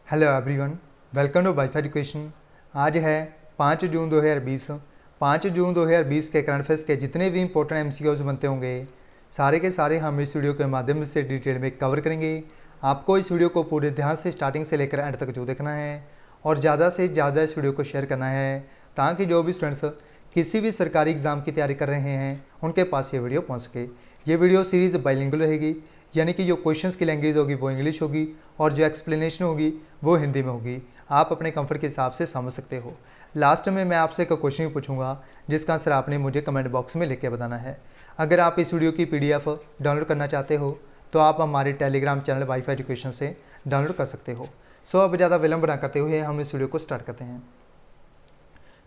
Hello everyone, welcome to WiFi education. आज है 5 जून 2020। 5 जून 2020 के करंट अफेयर्स के जितने भी इंपॉर्टेंट एमसीक्यूज बनते होंगे सारे के सारे हम इस वीडियो के माध्यम से डिटेल में कवर करेंगे। आपको इस वीडियो को पूरे ध्यान से स्टार्टिंग से लेकर एंड तक जो देखना है और ज़्यादा से ज़्यादा इस वीडियो को शेयर करना है ताकि जो भी स्टूडेंट्स किसी भी सरकारी एग्ज़ाम की तैयारी कर रहे हैं उनके पास ये वीडियो पहुँच सके। ये वीडियो सीरीज़ बाइलिंगुअल रहेगी, यानी कि जो क्वेश्चंस की लैंग्वेज होगी वो इंग्लिश होगी और जो एक्सप्लेनेशन होगी वो हिंदी में होगी। आप अपने कंफर्ट के हिसाब से समझ सकते हो। लास्ट में मैं आपसे एक क्वेश्चन पूछूंगा जिसका आंसर आपने मुझे कमेंट बॉक्स में लिख के बताना है। अगर आप इस वीडियो की PDF डाउनलोड करना चाहते हो तो आप हमारे टेलीग्राम चैनल वाईफाई एजुकेशन से डाउनलोड कर सकते हो। सो अब ज़्यादा विलंब ना करते हुए हम इस वीडियो को स्टार्ट करते हैं।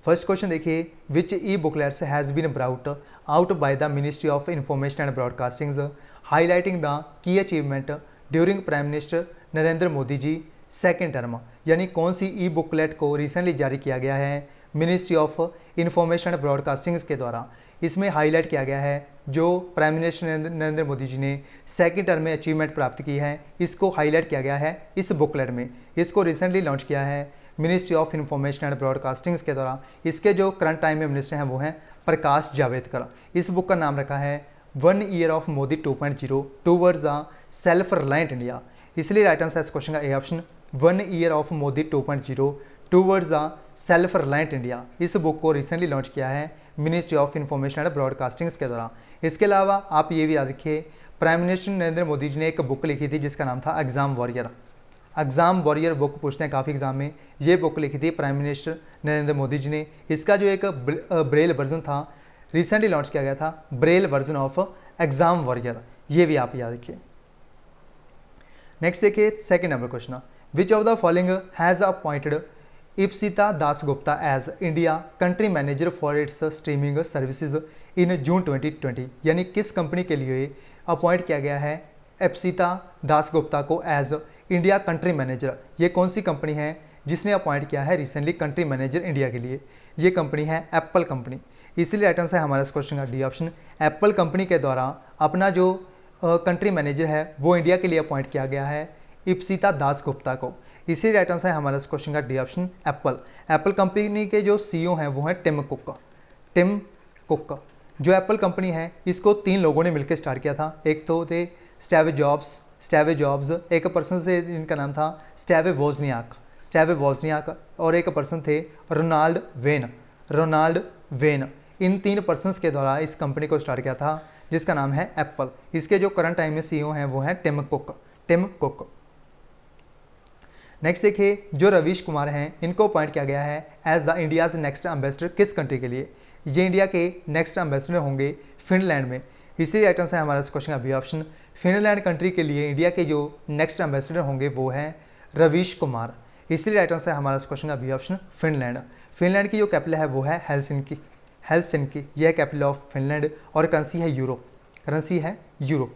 फर्स्ट क्वेश्चन देखिए, which e booklets has been brought out by the ministry of information and broadcasting highlighting the key achievement during prime minister Narendra Modi ji second term. यानी कौन सी ई बुकलेट को रिसेंटली जारी किया गया है ministry of information and broadcasting के द्वारा। इसमें हाईलाइट किया गया है जो प्राइम मिनिस्टर नरेंद्र मोदी जी ने सेकेंड टर्म में अचीवमेंट प्राप्त की है, इसको हाईलाइट किया गया है इस बुकलेट में। इसको रिसेंटली लॉन्च किया है ministry of information and broadcasting के द्वारा। इसके जो करंट टाइम में मिनिस्टर हैं वो हैं प्रकाश जावड़ेकर। इस बुक का नाम रखा है 1 year of Modi 2.0 towards a self reliant India. इसलिए राइट आंसर इस क्वेश्चन का A option 1 year of Modi 2.0 towards a self reliant India. इस बुक को रिसेंटली लॉन्च किया है ministry of information and broadcasting के द्वारा। इसके अलावा आप ये भी याद रखिए, प्राइम मिनिस्टर नरेंद्र मोदी जी ने एक बुक लिखी थी जिसका नाम था exam warrior. Exam warrior book पूछते हैं काफ़ी एग्जाम में। ये बुक लिखी थी प्राइम मिनिस्टर नरेंद्र मोदी जी ने। इसका जो एक ब्रेल वर्जन था रिसेंटली लॉन्च किया गया था, braille version of exam warrior. ये भी आप याद रखिए। नेक्स्ट देखिए second number question, which of the following has appointed Ipsita Dasgupta as India country manager for its streaming services in June 2020। यानी किस कंपनी के लिए अपॉइंट किया गया है इप्सिता दासगुप्ता को एज इंडिया कंट्री मैनेजर। ये कौन सी कंपनी है जिसने अपॉइंट किया है रिसेंटली कंट्री मैनेजर इंडिया के लिए? ये कंपनी है एप्पल कंपनी। इसलिए राइट आंसर है हमारा इस क्वेश्चन का डी ऑप्शन। एप्पल कंपनी के द्वारा अपना जो कंट्री मैनेजर है वो इंडिया के लिए अपॉइंट किया गया है इप्सिता दासगुप्ता को। इसी राइट आंसर है हमारा इस क्वेश्चन का D option Apple. Apple company के जो CEO हैं वो हैं टिम कुक। टिम कुक जो एप्पल कंपनी है इसको 3 लोगों ने मिलकर स्टार्ट किया था। एक तो थे स्टीव जॉब्स, एक पर्सन थे जिनका नाम था स्टीव वोजनियाक और एक पर्सन थे रोनाल्ड वेन। इन 3 पर्सन्स के द्वारा इस कंपनी को स्टार्ट किया था जिसका नाम है एप्पल। इसके जो करंट टाइम में CEO हैं वो हैं टिम कुक। नेक्स्ट देखिए, जो रवीश कुमार हैं इनको अपॉइंट किया गया है as the India's next ambassador किस कंट्री के लिए? ये इंडिया के नेक्स्ट एम्बेसडर होंगे फिनलैंड में। इसी राइट आंसर है हमारा इस क्वेश्चन का बी ऑप्शन। फिनलैंड कंट्री के लिए इंडिया के जो नेक्स्ट एम्बेसडर होंगे वो हैं रवीश कुमार। इसलिए राइट आंसर है हमारा इस क्वेश्चन का बी ऑप्शन फिनलैंड की जो कैपिटल है वो है हेलसिंकी। यह कैपिटल ऑफ फिनलैंड और करेंसी है यूरो।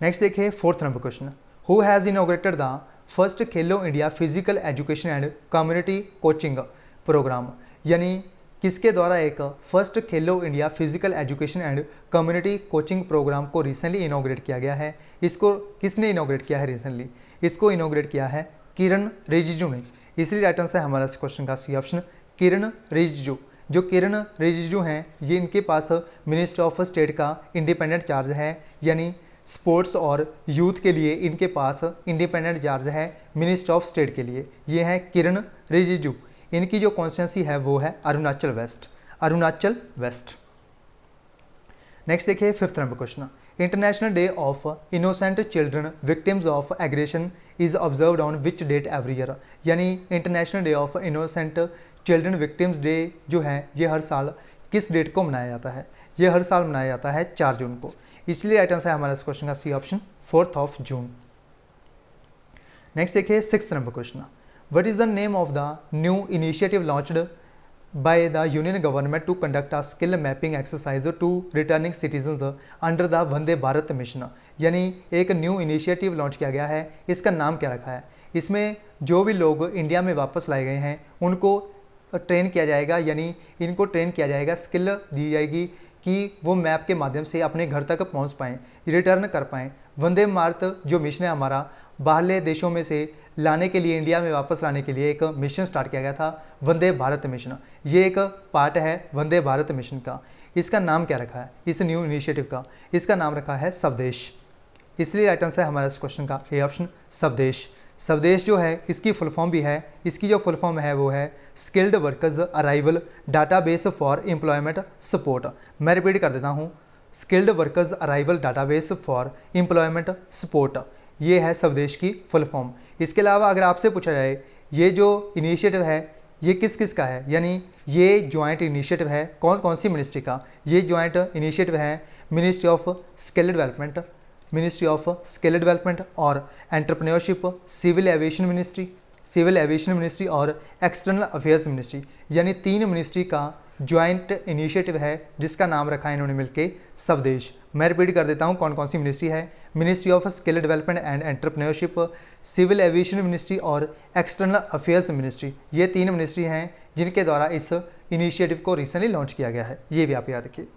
नेक्स्ट देखिए fourth number question, who has inaugurated the first Khelo India physical education and community coaching programme. यानी किसके द्वारा एक first Khelo India physical education and community coaching programme को रिसेंटली इनॉग्रेट किया गया है? इसको किसने इनॉग्रेट किया है रिसेंटली? इसको इनॉग्रेट किया है किरण रिजिजू ने। इसलिए राइट आंसर है हमारा इस क्वेश्चन का सी ऑप्शन किरण रिजिजू। जो किरण रिजिजू हैं ये इनके पास मिनिस्ट्री ऑफ स्टेट का इंडिपेंडेंट चार्ज है, यानी स्पोर्ट्स और यूथ के लिए इनके पास इंडिपेंडेंट चार्ज है मिनिस्ट्री ऑफ स्टेट के लिए। ये हैं किरण रिजिजू। इनकी जो कॉन्स्टिट्यूंसी है वो है अरुणाचल वेस्ट। नेक्स्ट देखिए fifth number question, international day of innocent children victims of aggression is observed on which date every year. यानी international day of innocent children victims day जो है ये हर साल किस डेट को मनाया जाता है? ये हर साल मनाया जाता है 4 जून को। इसलिए राइट आंसर है हमारा इस क्वेश्चन का सी ऑप्शन 4 जून। नेक्स्ट देखिए sixth number question, What is the name of the new initiative launched by the Union government to conduct a skill mapping exercise to returning citizens under the Vande Bharat mission? यानी एक new initiative launch किया गया है, इसका नाम क्या रखा है? इसमें जो भी लोग इंडिया में वापस लाए गए हैं उनको ट्रेन किया जाएगा, यानी इनको ट्रेन किया जाएगा, स्किल दी जाएगी कि वो मैप के माध्यम से अपने घर तक पहुंच पाएँ, रिटर्न कर पाएँ। वंदे भारत जो मिशन है हमारा बाहरले देशों में से लाने के लिए, इंडिया में वापस लाने के लिए एक मिशन स्टार्ट किया गया था, वंदे भारत मिशन। ये एक पार्ट है वंदे भारत मिशन का। इसका नाम क्या रखा है इस न्यू इनिशिएटिव का? इसका नाम रखा है स्वदेश। इसलिए राइट आंसर है हमारा इस क्वेश्चन का ए ऑप्शन, स्वदेश। स्वदेश जो है इसकी फुल फॉर्म भी है, इसकी जो फुल फॉर्म है वो है skilled workers arrival database for employment support. मैं रिपीट कर देता हूँ, skilled workers arrival database for employment support, ये है स्वदेश की फुल फॉर्म। इसके अलावा अगर आपसे पूछा जाए ये जो इनिशिएटिव है ये किस किस का है, यानी ये ज्वाइंट इनिशिएटिव है कौन कौन सी मिनिस्ट्री का? ये ज्वाइंट इनिशिएटिव है ministry of skill development, ministry of skill development और एंटरप्रेन्योरशिप, सिविल एविएशन मिनिस्ट्री और एक्सटर्नल अफेयर्स मिनिस्ट्री, यानी 3 मिनिस्ट्री का ज्वाइंट इनिशिएटिव है जिसका नाम रखा है इन्होंने मिलके स्वदेश। मैं रिपीट कर देता हूँ कौन कौन सी मिनिस्ट्री है, ministry of skill development and entrepreneurship, civil aviation ministry और एक्सटर्नल अफेयर्स मिनिस्ट्री। ये 3 मिनिस्ट्री हैं जिनके द्वारा इस इनिशिएटिव को रिसेंटली लॉन्च किया गया है, ये भी आप याद रखिए।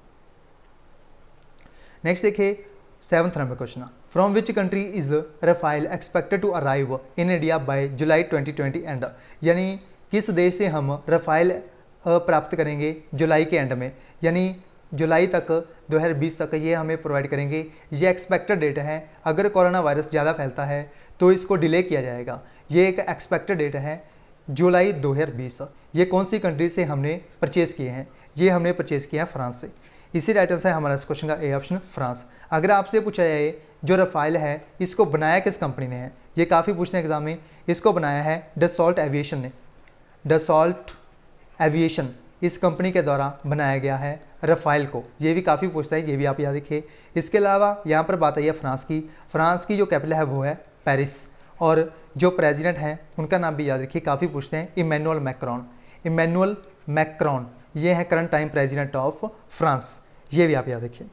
नेक्स्ट देखिए 7th number question, from which country is Rafale expected to arrive in India by July 2020 and, यानी किस देश से हम राफेल प्राप्त करेंगे जुलाई के एंड में, यानी जुलाई तक 2020 तक ये हमें प्रोवाइड करेंगे। ये एक्सपेक्टेड डेट है, अगर कोरोना वायरस ज़्यादा फैलता है तो इसको डिले किया जाएगा। ये एक एक्सपेक्टेड डेट है जुलाई 2020। ये कौन सी कंट्री से हमने परचेज़ किए हैं? ये हमने परचेज़ किया है फ्रांस से। इसी राइट आंसर है हमारा इस क्वेश्चन का ए ऑप्शन, फ्रांस। अगर आपसे पूछा जाए जो राफेल है इसको बनाया किस कंपनी ने है, ये काफ़ी पूछते हैं एग्जाम में। इसको बनाया है डसॉल्ट एविएशन ने, डसॉल्ट एविएशन इस कंपनी के द्वारा बनाया गया है राफेल को। ये भी काफ़ी पूछता है, ये भी आप याद रखिए। इसके अलावा यहाँ पर बात आई है फ्रांस की। फ्रांस की जो कैपिटल है वो है पेरिस, और जो प्रेसिडेंट हैं उनका नाम भी याद रखिए, काफ़ी पूछते हैं, इमैनुअल मैक्रोन। इमैनुअल मैक्रोन ये है current time president of France, ये भी आप याद रखिए।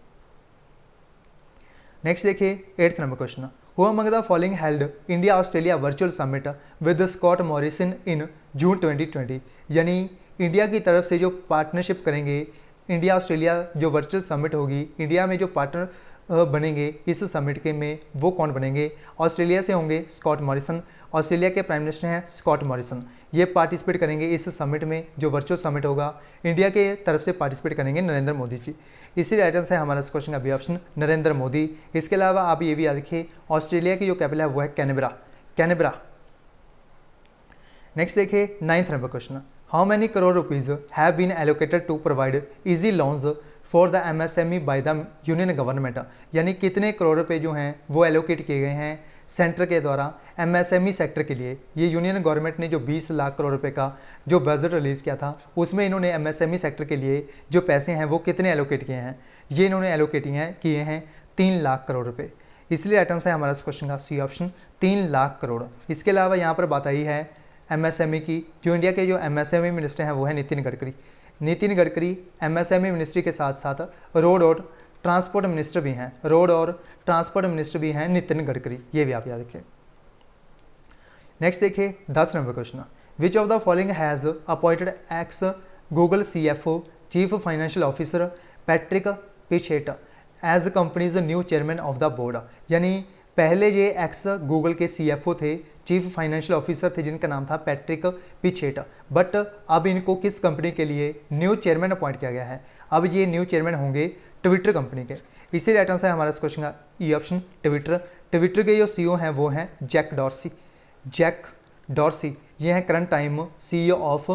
नेक्स्ट देखिए 8th number question, who among the following held India Australia virtual summit with Scott Morrison in June 2020, यानी इंडिया की तरफ से जो पार्टनरशिप करेंगे, इंडिया ऑस्ट्रेलिया जो वर्चुअल समिट होगी, इंडिया में जो पार्टनर बनेंगे इस समिट के में वो कौन बनेंगे? ऑस्ट्रेलिया से होंगे स्कॉट मॉरिसन, ऑस्ट्रेलिया के प्राइम मिनिस्टर हैं स्कॉट मॉरिसन। ये पार्टिसिपेट करेंगे इस समिट में, जो वर्चुअल समिट होगा। इंडिया के तरफ से पार्टिसिपेट करेंगे नरेंद्र मोदी जी। इसी राइट आंसर है हमारा इस क्वेश्चन का बी ऑप्शन, नरेंद्र मोदी। इसके अलावा आप ये भी याद रखिए ऑस्ट्रेलिया की जो कैपिटल है वो है कैनबरा। नेक्स्ट देखिए 9th number question, how many crore rupees have been allocated to provide easy loans for the MSME by the union government, यानी कितने करोड़ रुपए जो हैं वो एलोकेट किए गए हैं सेंटर के द्वारा MSME सेक्टर के लिए। ये यूनियन गवर्नमेंट ने जो 20 लाख करोड़ रुपए का जो बजट रिलीज़ किया था उसमें इन्होंने MSME सेक्टर के लिए जो पैसे हैं वो कितने एलोकेट किए हैं? ये इन्होंने एलोकेट किए हैं 3 लाख करोड़ रुपए। इसलिए राइट आंसर है हमारा इस क्वेश्चन का सी ऑप्शन, 3 लाख करोड़। इसके अलावा यहाँ पर बात आई है MSME की, जो इंडिया के जो MSME मिनिस्टर हैं वो है नितिन गडकरी। MSME मिनिस्ट्री के साथ साथ रोड और ट्रांसपोर्ट मिनिस्टर भी हैं नितिन गडकरी, ये भी आप याद रखिए। नेक्स्ट देखिए 10 number question, which of the following has appointed ex Google CFO chief financial officer Patrick Pichette as company's new chairman of the board, यानी पहले ये एक्स गूगल के CFO थे, चीफ फाइनेंशियल ऑफिसर थे जिनका नाम था पैट्रिक पिचेट, बट अब इनको किस कंपनी के लिए न्यू चेयरमैन अपॉइंट किया गया है? अब ये न्यू चेयरमैन होंगे ट्विटर कंपनी के। इसी राइट आंसर है हमारा इस क्वेश्चन का ई ऑप्शन, ट्विटर के जो CEO हैं वो हैं जैक डॉर्सी। ये हैं current time CEO of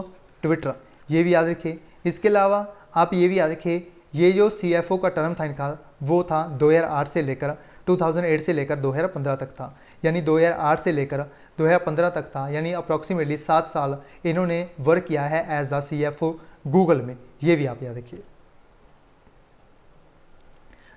Twitter, ये भी याद रखिए। इसके अलावा आप ये भी याद रखिए ये जो CFO का टर्म था इनका वो था 2008 से लेकर 2015 तक था, यानी 2008 से लेकर 2015 तक था, यानी अप्रॉक्सीमेटली 7 साल इन्होंने वर्क किया है एज द CFO गूगल में, ये भी आप याद रखिए।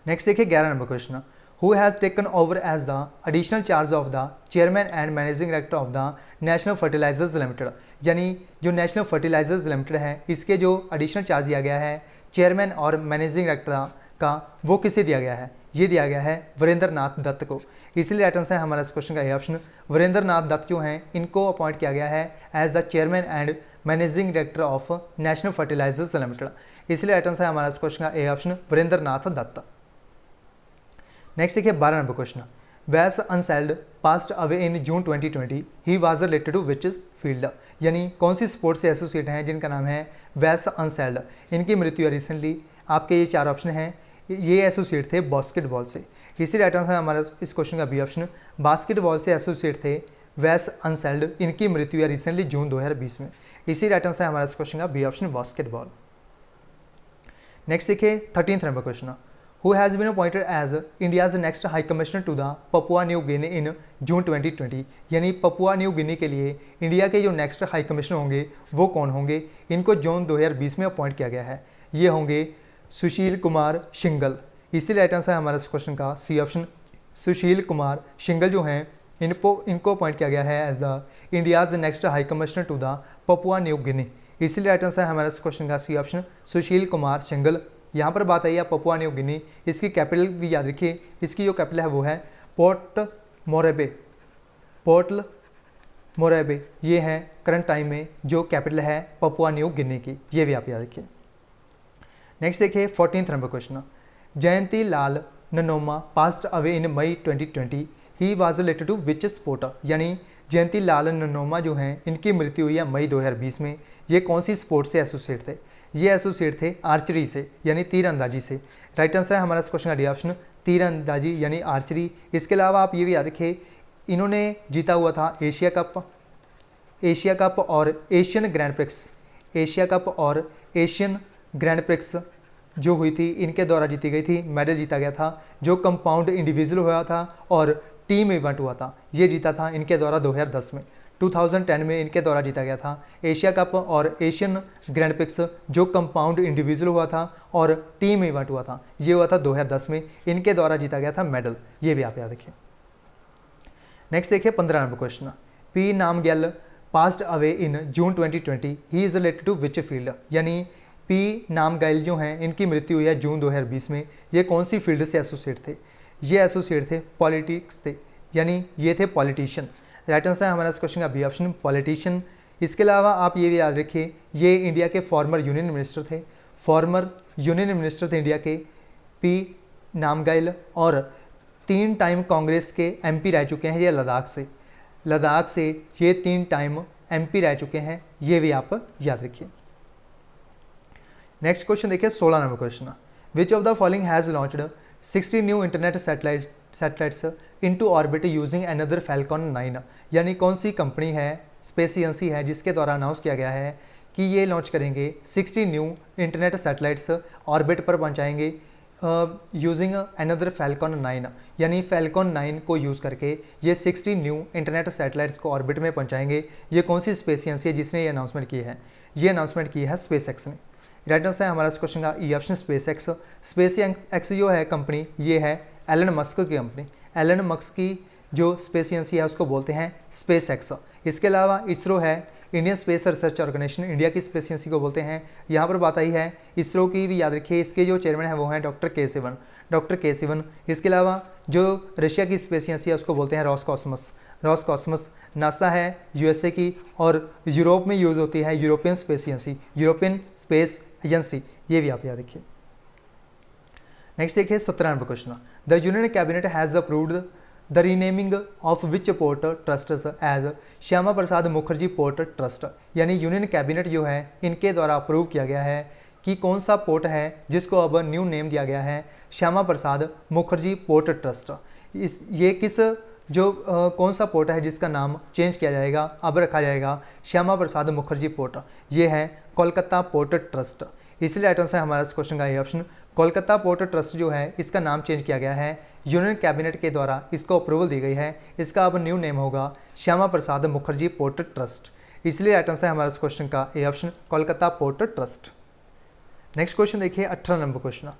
नेक्स्ट देखिए 11 number question, who has taken over as the additional charge of the chairman and managing director of the national fertilizers limited, यानी जो नेशनल फर्टिलाइजर्स लिमिटेड है इसके जो एडिशनल चार्ज दिया गया है चेयरमैन और मैनेजिंग डायरेक्टर का, वो किसे दिया गया है? ये दिया गया है वीरेंद्र नाथ दत्त को। इसलिए राइट आंसर है हमारा इस क्वेश्चन का ए ऑप्शन, वीरेंद्र नाथ दत्त जो हैं इनको अपॉइंट किया गया है as the chairman and managing director of national fertilizers limited. इसलिए राइट आंसर है हमारा इस क्वेश्चन का A option, Virendra Nath Dutt. Next देखिए 12 number question, Wes Unseld passed away in June 2020 he was related to which field, यानी कौन सी स्पोर्ट से associate हैं जिनका नाम है वैस अनसेल्ड। इनकी मृत्यु है रिसेंटली। आपके ये 4 ऑप्शन हैं, ये एसोसिएट थे बास्केटबॉल से। इसी राइट आंसर है हमारा इस क्वेश्चन का बी ऑप्शन, बास्केटबॉल से एसोसिएट थे वैस अनसेल्ड। इनकी मृत्यु है रिसेंटली जून 2020 में। इसी राइट आंसर है हमारा इस क्वेश्चन का बी ऑप्शन, बास्केटबॉल। नेक्स्ट देखिए 13th number question, who has been appointed as India's next high commissioner to the Papua New Guinea in June 2020, यानी पपुआ न्यू गिनी के लिए इंडिया के जो नेक्स्ट हाई कमिश्नर होंगे वो कौन होंगे। इनको जून 2020 में अपॉइंट किया गया है। ये होंगे सुशील कुमार शिंगल। इसी राइट आंसर है हमारा इस क्वेश्चन का सी ऑप्शन, सुशील कुमार शिंगल जो हैं इनको अपॉइंट किया गया है as the India's next high commissioner to the Papua New Guinea. इसीलिए राइट आंसर है हमारा इस क्वेश्चन का सी ऑप्शन, सुशील कुमार शिंगल। यहाँ पर बात आई है पपुआ न्यू गिनी, इसकी कैपिटल भी याद रखिए, इसकी जो कैपिटल है वो है पोर्ट मोरेबे। पोर्ट मोरेबे ये है करंट टाइम में जो कैपिटल है पपुआ न्यू गिनी की, ये भी आप याद रखिए। नेक्स्ट देखिए 14th number question, Jayanti Lal Nanoma passed away in May 2020 he was related to which sport, यानी जयंती लाल ननोमा जो हैं इनकी मृत्यु हुई है मई 2020 में। ये कौन सी स्पोर्ट से एसोसिएट थे। ये एसोसिएट थे आर्चरी से, यानी तीरंदाजी से। राइट आंसर है हमारा इस क्वेश्चन का डी ऑप्शन, तीरंदाजी यानी आर्चरी। इसके अलावा आप ये भी याद रखिए, इन्होंने जीता हुआ था एशिया कप और Asian grand prix. Asia cup और एशियन ग्रैंड प्रिक्स जो हुई थी इनके द्वारा जीती गई थी। मेडल जीता गया था, जो कंपाउंड इंडिविजुअल हुआ था और टीम इवेंट हुआ था, ये जीता था इनके द्वारा 2010 में। 2010 में इनके द्वारा जीता गया था एशिया कप और एशियन ग्रैंड प्रिक्स, जो कंपाउंड इंडिविजुअल हुआ था और टीम इवेंट हुआ था, ये हुआ था 2010 में। इनके द्वारा जीता गया था मेडल, ये भी आप याद रखिए। नेक्स्ट देखिए 15 number question, P Namgyal passed away in June 2020 he is related to which field, यानी पी नामग्याल जो हैं इनकी मृत्यु हुई है जून 2020 में। ये कौन सी फील्ड से एसोसिएट थे। ये एसोसिएट थे पॉलिटिक्स थे, यानी ये थे पॉलिटिशियन। राइट आंसर है हमारा इस क्वेश्चन का बी ऑप्शन, पॉलिटिशियन। इसके अलावा आप ये भी याद रखिए, ये इंडिया के फॉर्मर यूनियन मिनिस्टर थे। फॉर्मर यूनियन मिनिस्टर थे इंडिया के पी नामग्याल, और 3 टाइम कांग्रेस के एमपी रह चुके हैं। ये लद्दाख से ये 3 टाइम एमपी रह चुके हैं, ये भी आप याद रखिए। नेक्स्ट क्वेश्चन देखिए 16 number question, which of the following has launched 60 new internet satellites into orbit using another Falcon 9, यानी कौन सी कंपनी है, स्पेस एजेंसी है जिसके द्वारा अनाउंस किया गया है कि ये लॉन्च करेंगे 60 न्यू इंटरनेट सैटेलाइट्स ऑर्बिट पर पहुंचाएंगे यूजिंग अनदर फैल्कॉन 9, यानी फैल्कॉन 9 को यूज़ करके ये 60 न्यू इंटरनेट सैटेलाइट्स को ऑर्बिट में पहुंचाएंगे। ये कौन सी स्पेस एजेंसी है जिसने ये अनाउंसमेंट की है। ये अनाउंसमेंट की है स्पेस एक्स ने। राइट आंसर है हमारा इस क्वेश्चन का E option, space x. Space x जो है कंपनी, ये है एलन मस्क की कंपनी। एलन मस्क की जो स्पेस एजेंसी है उसको बोलते हैं स्पेस एक्स। इसके अलावा इसरो है, Indian space research organisation, India की स्पेस एजेंसी को बोलते हैं। यहाँ पर बात आई है इसरो की भी याद रखिए, इसके जो चेयरमैन है वो हैं डॉक्टर के सिवन। इसके अलावा जो रशिया की स्पेस एजेंसी है उसको बोलते हैं रॉसकॉस्मस। नासा है यूएसए की, और यूरोप में यूज़ होती है यूरोपियन स्पेस एजेंसी, ये भी आप याद रखिए। नेक्स्ट देखिए 17 number question, the union cabinet has approved the renaming of which port trust as Shyama Prasad Mukherjee port trust, यानी यूनियन कैबिनेट जो है इनके द्वारा अप्रूव किया गया है कि कौन सा पोर्ट है जिसको अब न्यू नेम दिया गया है श्यामा प्रसाद मुखर्जी पोर्ट ट्रस्ट। ये किस कौन सा पोर्ट है जिसका नाम चेंज किया जाएगा, अब रखा जाएगा श्यामा प्रसाद मुखर्जी पोर्ट। ये है कोलकाता पोर्ट ट्रस्ट। इसलिए राइट आंसर है हमारा इस क्वेश्चन का ये ऑप्शन, कोलकाता पोर्ट ट्रस्ट जो है इसका नाम चेंज किया गया है, यूनियन कैबिनेट के द्वारा इसको अप्रूवल दी गई है। इसका अब न्यू नेम होगा श्यामा प्रसाद मुखर्जी पोर्ट ट्रस्ट। इसलिए राइट आंसर है हमारा इस क्वेश्चन का A option, Kolkata port trust. Next question देखिए 18 number question,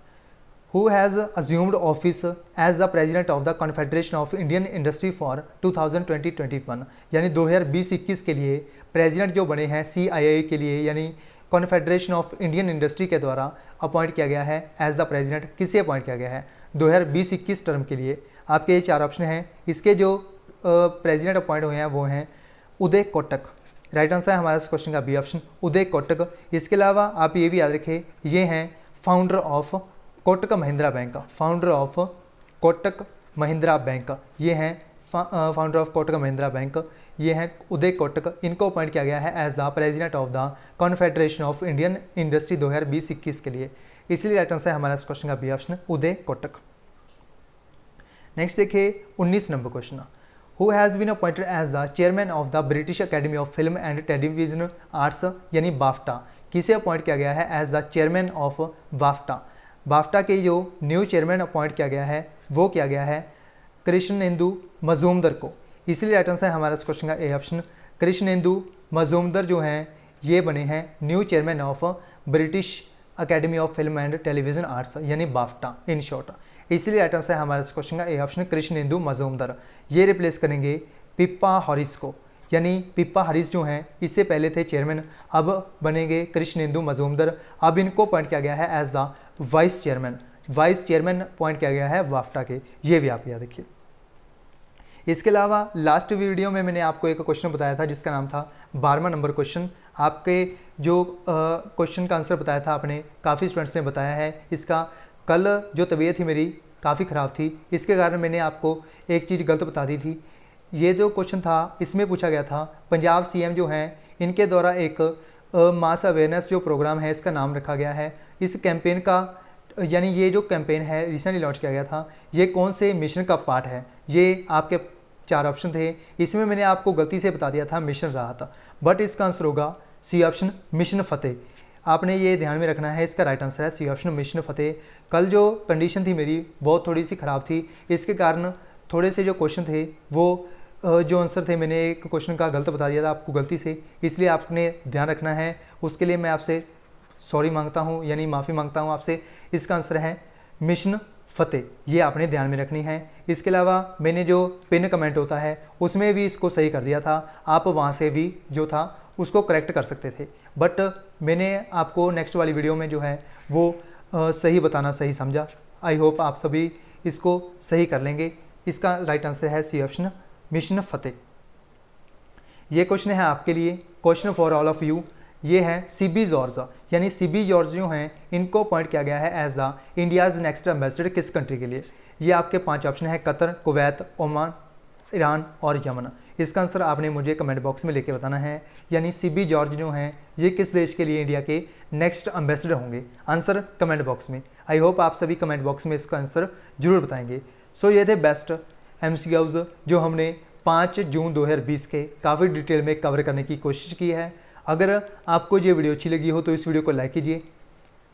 who has assumed office as the president of the confederation of Indian industry for 2020-21, यानी 2020-21 के लिए प्रेजिडेंट जो बने हैं CII के लिए, यानी कॉन्फेडरेशन ऑफ इंडियन इंडस्ट्री के द्वारा अपॉइंट किया गया है एज द प्रेजिडेंट। किसे अपॉइंट किया गया है 2020-21 टर्म के लिए। आपके ये 4 ऑप्शन हैं। इसके जो प्रेजिडेंट अपॉइंट हुए हैं वो हैं उदय कोटक। राइट आंसर है हमारा इस क्वेश्चन का बी ऑप्शन, उदय कोटक। इसके अलावा आप ये भी याद रखें, ये हैं founder of Kotak Mahindra bank, founder of Kotak Mahindra bank, ये हैं founder of Kotak Mahindra bank, ये हैं उदय कोटक, इनको अपॉइंट किया गया है as the president of the confederation of Indian industry 2020-21 के लिए। इसलिए राइट आंसर है हमारा इस क्वेश्चन का B option, Uday Kotak. Next देखिए 19 number question, who has been appointed as the chairman of the British academy of film and television arts यानी BAFTA, किसे अपॉइंट किया गया है as the chairman of BAFTA. BAFTA के जो न्यू चेयरमैन अपॉइंट किया गया है वो किया गया है कृष्णेंदु मजूमदार को। इसलिए राइट आंसर है हमारा इस क्वेश्चन का ए ऑप्शन, कृष्णेंदु मजूमदार जो हैं ये बने हैं new chairman of British academy of film and television arts यानी बाफ्टा इन शॉर्ट। इसलिए राइट आंसर है हमारा इस क्वेश्चन का ए ऑप्शन, कृष्णेंदु मजूमदार। ये रिप्लेस करेंगे पिप्पा हॉरिस को, यानी पिप्पा हॉरिस जो हैं इससे पहले थे चेयरमैन, अब बनेंगे कृष्णेंदु मजूमदार। अब इनको अपॉइंट किया गया है as the vice chairman, vice chairman appoint किया गया है बाफ्टा के, ये भी आप याद रखिए। इसके अलावा लास्ट वीडियो में मैंने आपको एक क्वेश्चन बताया था जिसका नाम था 12वां नंबर क्वेश्चन। आपके जो क्वेश्चन का आंसर बताया था आपने, काफ़ी स्टूडेंट्स ने बताया है। इसका कल जो तबीयत थी मेरी काफ़ी ख़राब थी, इसके कारण मैंने आपको एक चीज़ गलत बता दी थी। ये जो क्वेश्चन था इसमें पूछा गया था पंजाब सीएम जो हैं इनके द्वारा एक मास अवेयरनेस जो प्रोग्राम है इसका नाम रखा गया है। इस कैंपेन का यानी ये जो कैंपेन है रिसेंटली लॉन्च किया गया था, ये कौन से मिशन का पार्ट है? ये आपके 4 ऑप्शन थे, इसमें मैंने आपको गलती से बता दिया था मिशन राहत, बट इसका आंसर होगा सी ऑप्शन, मिशन फतेह। आपने ये ध्यान में रखना है, इसका राइट आंसर है सी ऑप्शन, मिशन फतेह। कल जो कंडीशन थी मेरी बहुत थोड़ी सी ख़राब थी, इसके कारण थोड़े से जो क्वेश्चन थे वो जो आंसर थे मैंने एक क्वेश्चन का गलत बता दिया था आपको गलती से, इसलिए आपने ध्यान रखना है। उसके लिए मैं आपसे सॉरी मांगता हूँ, यानी माफ़ी मांगता हूँ आपसे। इसका आंसर है मिशन फतेह, ये आपने ध्यान में रखनी है। इसके अलावा मैंने जो पिन कमेंट होता है उसमें भी इसको सही कर दिया था, आप वहाँ से भी जो था उसको करेक्ट कर सकते थे, बट मैंने आपको नेक्स्ट वाली वीडियो में जो है वो सही बताना सही समझा। आई होप आप सभी इसको सही कर लेंगे। इसका राइट आंसर है सी ऑप्शन, मिशन फतेह। ये क्वेश्चन है आपके लिए, question for all of you. ये है सीबी जॉर्ज, यानी सीबी जॉर्ज जो हैं इनको अपॉइंट किया गया है as the India's next ambassador किस कंट्री के लिए? ये आपके 5 ऑप्शन है, कतर, कुवैत, ओमान, ईरान और यमन। इसका आंसर आपने मुझे कमेंट बॉक्स में लेके बताना है, यानी सीबी जॉर्ज जो हैं ये किस देश के लिए इंडिया के नेक्स्ट एम्बेसडर होंगे? आंसर कमेंट बॉक्स में। आई होप आप सभी कमेंट बॉक्स में इसका आंसर जरूर बताएंगे। सो ये थे बेस्ट एमसीक्यूज जो हमने 5 जून 2020 के काफ़ी डिटेल में कवर करने की कोशिश की है। अगर आपको ये वीडियो अच्छी लगी हो तो इस वीडियो को लाइक कीजिए,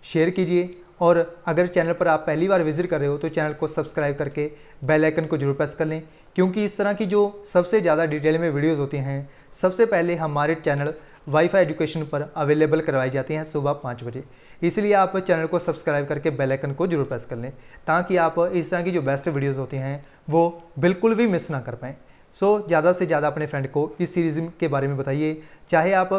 शेयर कीजिए, और अगर चैनल पर आप पहली बार विजिट कर रहे हो तो चैनल को सब्सक्राइब करके बेल आइकन को जरूर प्रेस कर लें, क्योंकि इस तरह की जो सबसे ज़्यादा डिटेल में वीडियोज़ होती हैं सबसे पहले हमारे चैनल वाईफाई एजुकेशन पर अवेलेबल करवाई जाती हैं सुबह 5 बजे। इसलिए आप चैनल को सब्सक्राइब करके बेल आइकन को जरूर प्रेस कर लें, ताकि आप इस तरह की जो बेस्ट वीडियोज़ होती हैं वो बिल्कुल भी मिस ना कर पाएँ। सो ज़्यादा से ज़्यादा अपने फ्रेंड को इस सीरीज़ के बारे में बताइए। चाहे आप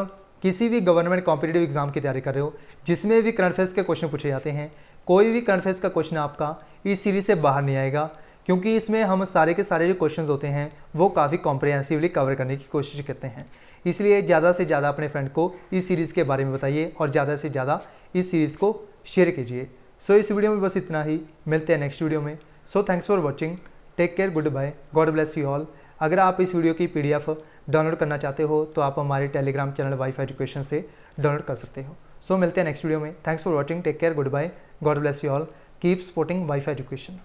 किसी भी गवर्नमेंट कॉम्पिटिटिव एग्जाम की तैयारी कर रहे हो जिसमें भी करंट अफेयर्स के क्वेश्चन पूछे जाते हैं, कोई भी करंट अफेयर्स का क्वेश्चन आपका इस सीरीज़ से बाहर नहीं आएगा, क्योंकि इसमें हम सारे के सारे जो क्वेश्चंस होते हैं वो काफ़ी कॉम्प्रिहेंसिवली कवर करने की कोशिश करते हैं। इसलिए ज़्यादा से ज़्यादा अपने फ्रेंड को इस सीरीज़ के बारे में बताइए और ज़्यादा से ज़्यादा इस सीरीज़ को शेयर कीजिए। सो इस वीडियो में बस इतना ही, मिलते हैं नेक्स्ट वीडियो में। So thanks for watching, take care, good bye, God bless you all. अगर आप इस वीडियो की PDF डाउनलोड करना चाहते हो तो आप हमारे टेलीग्राम चैनल वाईफाई एजुकेशन से डाउनलोड कर सकते हो। सो मिलते हैं नेक्स्ट वीडियो में। Thanks for watching, take care, good bye, God bless you all, keep supporting WiFi education.